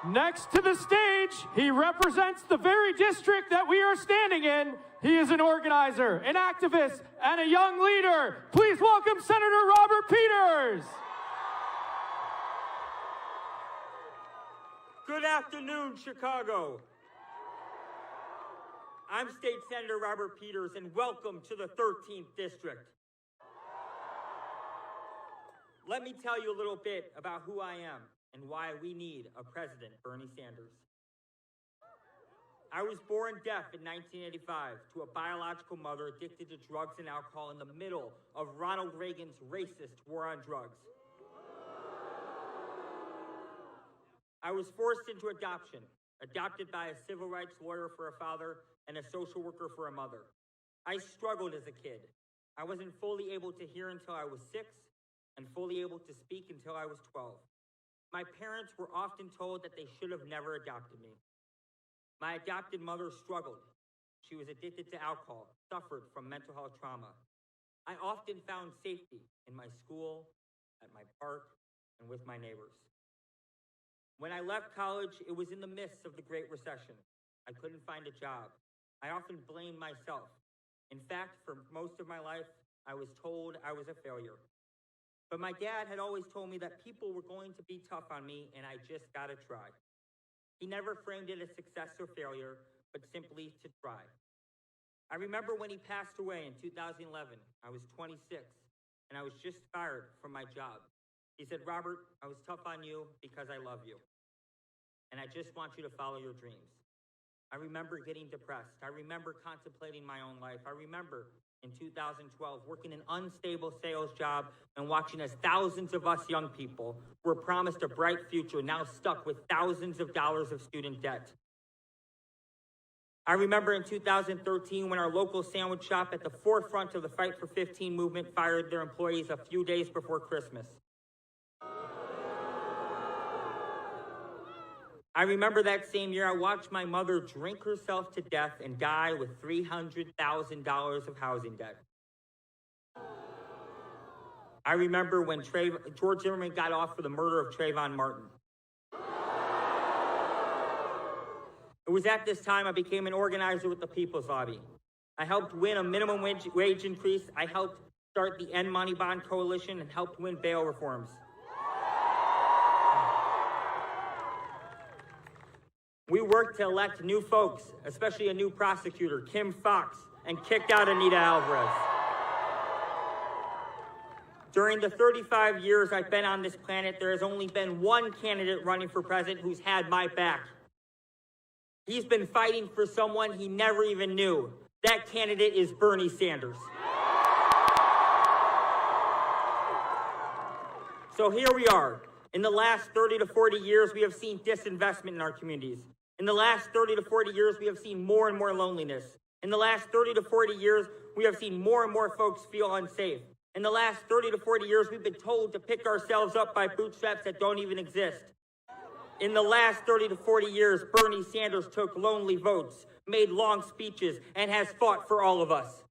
Next to the stage, he represents the very district that we are standing in. He is an organizer, an activist, and a young leader. Please welcome Senator Robert Peters. Good afternoon, Chicago. I'm State Senator Robert Peters, and welcome to the 13th District. Let me tell you a little bit about who I am and why we need a President Bernie Sanders. I was born deaf in 1985 to a biological mother addicted to drugs and alcohol in the middle of Ronald Reagan's racist war on drugs. I was forced into adoption, adopted by a civil rights lawyer for a father and a social worker for a mother. I struggled as a kid. I wasn't fully able to hear until I was 6 and fully able to speak until I was 12. My parents were often told that they should have never adopted me. My adopted mother struggled. She was addicted to alcohol, suffered from mental health trauma. I often found safety in my school, at my park, and with my neighbors. When I left college, it was in the midst of the Great Recession. I couldn't find a job. I often blamed myself. In fact, for most of my life, I was told I was a failure. But my dad had always told me that people were going to be tough on me, and I just gotta try. He never framed it as success or failure, but simply to try. I remember when he passed away in 2011, I was 26, and I was just fired from my job. He said, "Robert, I was tough on you because I love you, and I just want you to follow your dreams." I remember getting depressed. I remember contemplating my own life. I remember in 2012 working an unstable sales job and watching as thousands of us young people were promised a bright future, now stuck with thousands of dollars of student debt. I remember in 2013 when our local sandwich shop at the forefront of the Fight for 15 movement fired their employees a few days before Christmas. I remember that same year I watched my mother drink herself to death and die with $300,000 of housing debt. I remember when George Zimmerman got off for the murder of Trayvon Martin. It was at this time I became an organizer with the People's Lobby. I helped win a minimum wage increase. I helped start the End Money Bond Coalition and helped win bail reforms. We worked to elect new folks, especially a new prosecutor, Kim Foxx, and kicked out Anita Alvarez. During the 35 years I've been on this planet, there has only been one candidate running for president who's had my back. He's been fighting for someone he never even knew. That candidate is Bernie Sanders. So here we are. In the last 30 to 40 years, we have seen disinvestment in our communities. In the last 30 to 40 years, we have seen more and more loneliness. In the last 30 to 40 years, we have seen more and more folks feel unsafe. In the last 30 to 40 years, we've been told to pick ourselves up by bootstraps that don't even exist. In the last 30 to 40 years, Bernie Sanders took lonely votes, made long speeches, and has fought for all of us.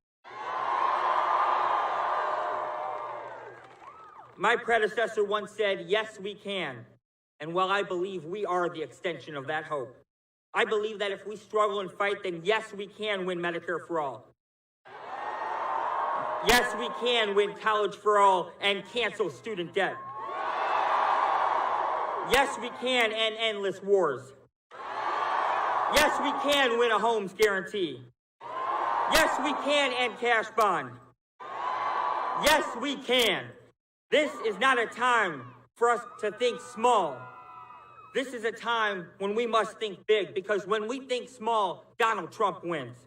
My predecessor once said, "Yes, we can." And while I believe we are the extension of that hope, I believe that if we struggle and fight, then yes, we can win Medicare for all. Yes, we can win college for all and cancel student debt. Yes, we can end endless wars. Yes, we can win a homes guarantee. Yes, we can end cash bond. Yes, we can. This is not a time for us to think small. This is a time when we must think big, because when we think small, Donald Trump wins.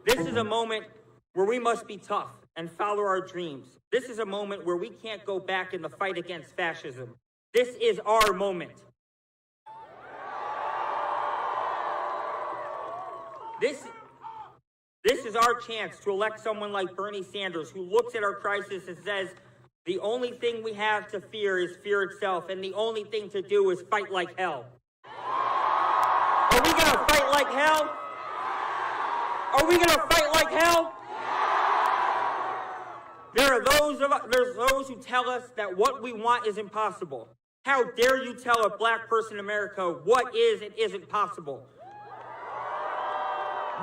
This is a moment where we must be tough and follow our dreams. This is a moment where we can't go back in the fight against fascism. This is our moment. This is our chance to elect someone like Bernie Sanders, who looks at our crisis and says, the only thing we have to fear is fear itself, and the only thing to do is fight like hell. Are we going to fight like hell? Are we going to fight like hell? There's those who tell us that what we want is impossible. How dare you tell a black person in America what is and isn't possible?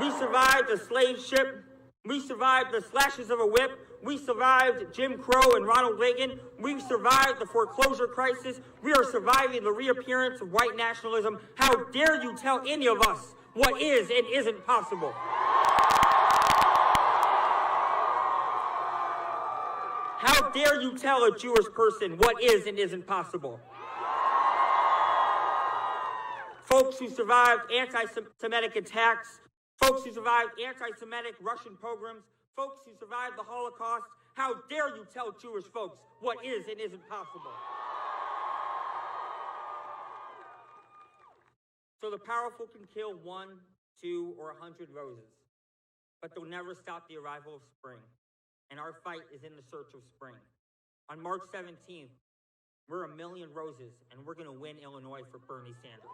We survived a slave ship. We survived the slashes of a whip. We survived Jim Crow and Ronald Reagan. We survived the foreclosure crisis. We are surviving the reappearance of white nationalism. How dare you tell any of us what is and isn't possible? How dare you tell a Jewish person what is and isn't possible? Folks who survived anti-Semitic attacks, folks who survived anti-Semitic Russian pogroms, folks who survived the Holocaust, how dare you tell Jewish folks what is and isn't possible? So the powerful can kill 1, 2, or 100 roses, but they'll never stop the arrival of spring. And our fight is in the search of spring. On March 17th, we're 1,000,000 roses, and we're going to win Illinois for Bernie Sanders.